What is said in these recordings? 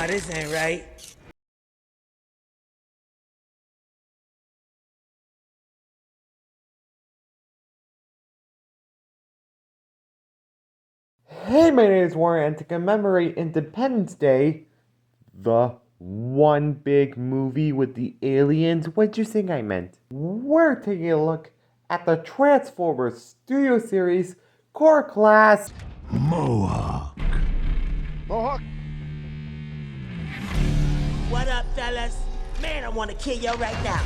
Nah, this ain't right. Hey, my name is Warren, and to commemorate Independence Day, the one big movie with the aliens, what'd you think I meant? We're taking a look at the Transformers Studio Series Core Class Mohawk. Mohawk? What up, fellas? Man, I want to kill you right now.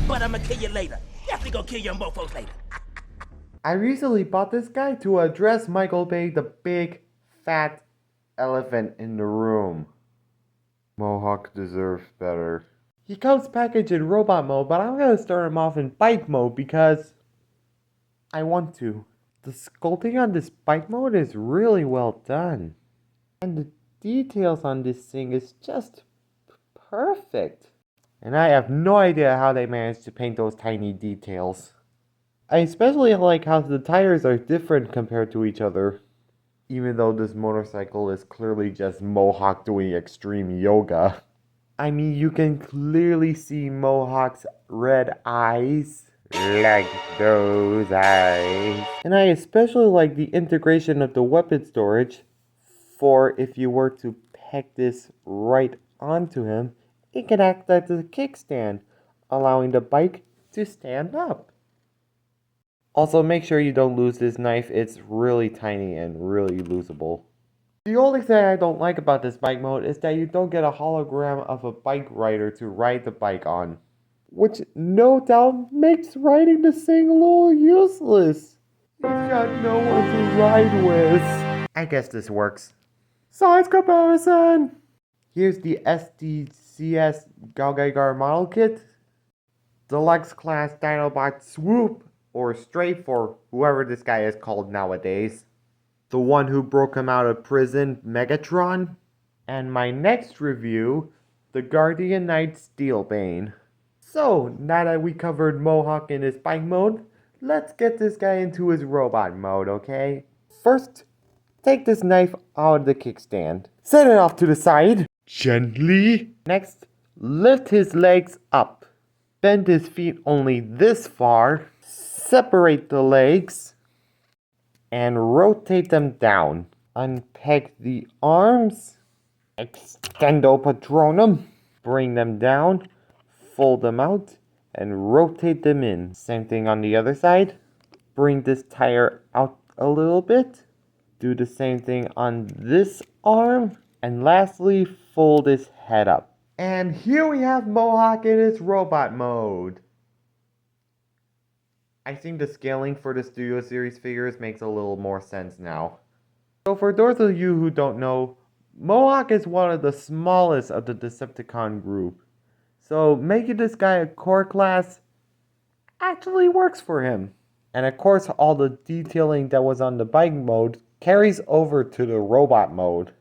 But I'm gonna kill you later. Definitely gonna kill you mofos later. I recently bought this guy to address Michael Bay, the big, fat elephant in the room. Mohawk deserves better. He comes packaged in robot mode, but I'm gonna start him off in bike mode because I want to. The sculpting on this bike mode is really well done. And the details on this thing is just perfect. And I have no idea how they managed to paint those tiny details. I especially like how the tires are different compared to each other. Even though this motorcycle is clearly just Mohawk doing extreme yoga. I mean, you can clearly see Mohawk's red eyes. Like those eyes. And I especially like the integration of the weapon storage. For if you were to peg this right onto him, it can act as a kickstand, allowing the bike to stand up. Also, make sure you don't lose this knife. It's really tiny and really losable. The only thing I don't like about this bike mode is that you don't get a hologram of a bike rider to ride the bike on. Which no doubt makes riding this thing a little useless. You've got no one to ride with. I guess this works. Size comparison! Here's the SDCS Galgaigar model kit. Deluxe class Dinobot Swoop, or Strafe for whoever this guy is called nowadays. The one who broke him out of prison, Megatron. And my next review, the Guardian Knight Steelbane. So, now that we covered Mohawk in his bike mode, let's get this guy into his robot mode, okay? First, take this knife out of the kickstand. Set it off to the side. Gently. Next, lift his legs up. Bend his feet only this far. Separate the legs. And rotate them down. Unpeg the arms. Extendo patronum. Bring them down. Fold them out. And rotate them in. Same thing on the other side. Bring this tire out a little bit. Do the same thing on this arm. And lastly, fold his head up. And here we have Mohawk in his robot mode. I think the scaling for the Studio Series figures makes a little more sense now. So for those of you who don't know, Mohawk is one of the smallest of the Decepticon group. So making this guy a core class actually works for him. And of course all the detailing that was on the bike mode carries over to the robot mode.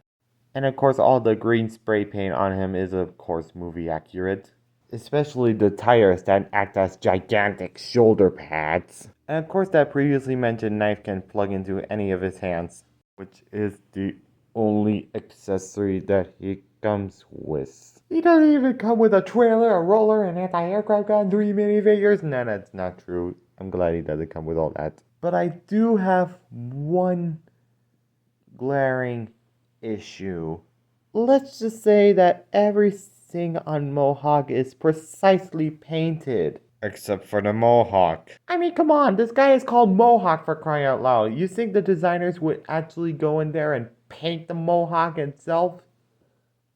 And of course all the green spray paint on him is of course movie accurate. Especially the tires that act as gigantic shoulder pads. And of course that previously mentioned knife can plug into any of his hands. Which is the only accessory that he comes with. He doesn't even come with a trailer, a roller, an anti-aircraft gun, 3 minifigures. No, that's not true. I'm glad he doesn't come with all that. But I do have one glaring issue. Let's just say that everything on Mohawk is precisely painted. Except for the Mohawk. I mean, come on, this guy is called Mohawk for crying out loud. You think the designers would actually go in there and paint the Mohawk itself?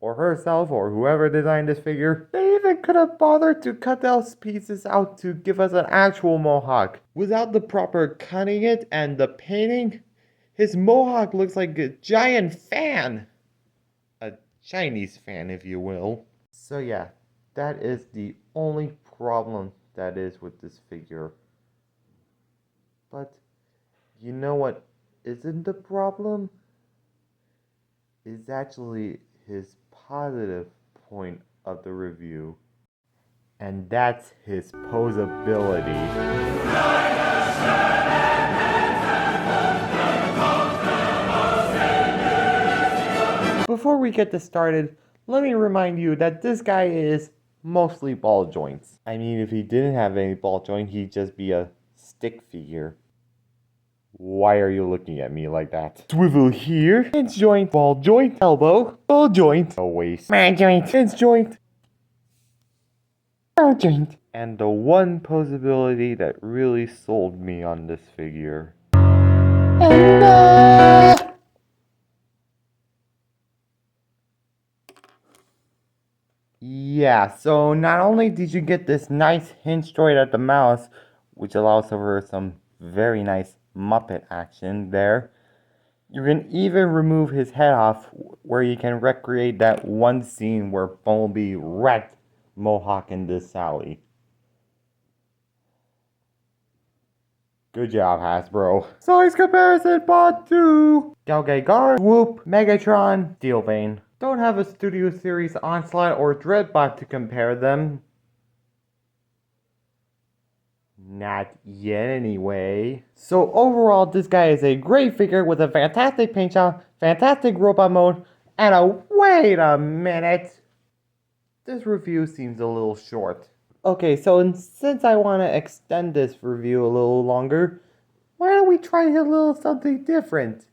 Or herself, or whoever designed this figure? They even could have bothered to cut those pieces out to give us an actual Mohawk. Without the proper cutting it and the painting, his Mohawk looks like a giant fan. A Chinese fan, if you will. So yeah, that is the only problem that is with this figure. But you know what isn't the problem? Is actually his positive point of the review. And that's his posability. Before we get this started, let me remind you that this guy is mostly ball joints. I mean, if he didn't have any ball joint, he'd just be a stick figure. Why are you looking at me like that? Swivel here, hinge joint, ball joint, elbow, ball joint, a waist, man joint, hinge joint, ball joint. And the one posability that really sold me on this figure. Yeah, so not only did you get this nice hinge joint at the mouse, which allows for some very nice Muppet action there, you can even remove his head off, where you can recreate that one scene where Bumblebee wrecked Mohawk in this alley. Good job, Hasbro. Size comparison part 2. Galgagar, Swoop, Megatron, Steelbane. Don't have a Studio Series Onslaught or Dreadbot to compare them. Not yet anyway. So overall, this guy is a great figure with a fantastic paint job, fantastic robot mode, and wait a minute. This review seems a little short. Okay, so since I want to extend this review a little longer, why don't we try a little something different?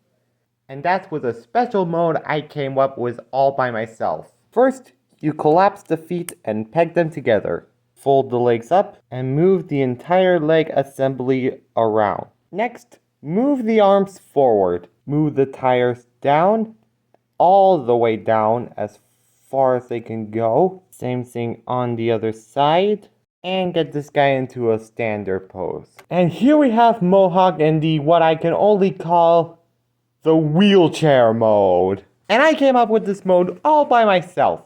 And that's with a special mode I came up with all by myself. First, you collapse the feet and peg them together. Fold the legs up and move the entire leg assembly around. Next, move the arms forward. Move the tires down, all the way down as far as they can go. Same thing on the other side. And get this guy into a standard pose. And here we have Mohawk in the what I can only call the wheelchair mode. And I came up with this mode all by myself.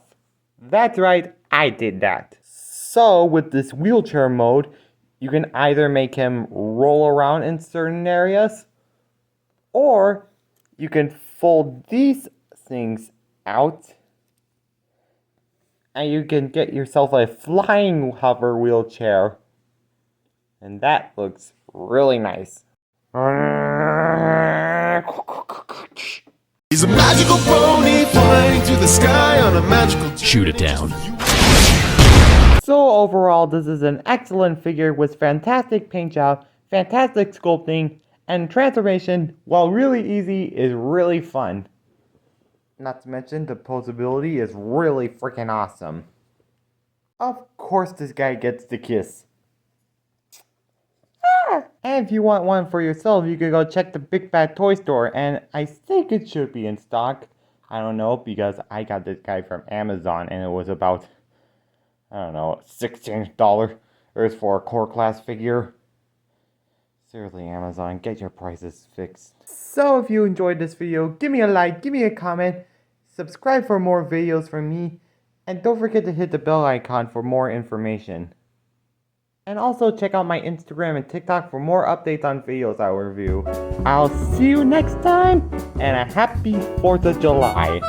That's right, I did that. So with this wheelchair mode, you can either make him roll around in certain areas, or you can fold these things out and you can get yourself a flying hover wheelchair. And that looks really nice. He's a magical pony flying to the sky on a magical... Shoot it down. So overall, this is an excellent figure with fantastic paint job, fantastic sculpting, and transformation, while really easy, is really fun. Not to mention, the posability is really freaking awesome. Of course this guy gets the kiss. And if you want one for yourself, you can go check the Big Bad Toy Store, and I think it should be in stock. I don't know, because I got this guy from Amazon, and it was about, I don't know, $16 for a core class figure. Seriously, Amazon, get your prices fixed. So if you enjoyed this video, give me a like, give me a comment, subscribe for more videos from me, and don't forget to hit the bell icon for more information. And also check out my Instagram and TikTok for more updates on videos I review. I'll see you next time, and a happy 4th of July.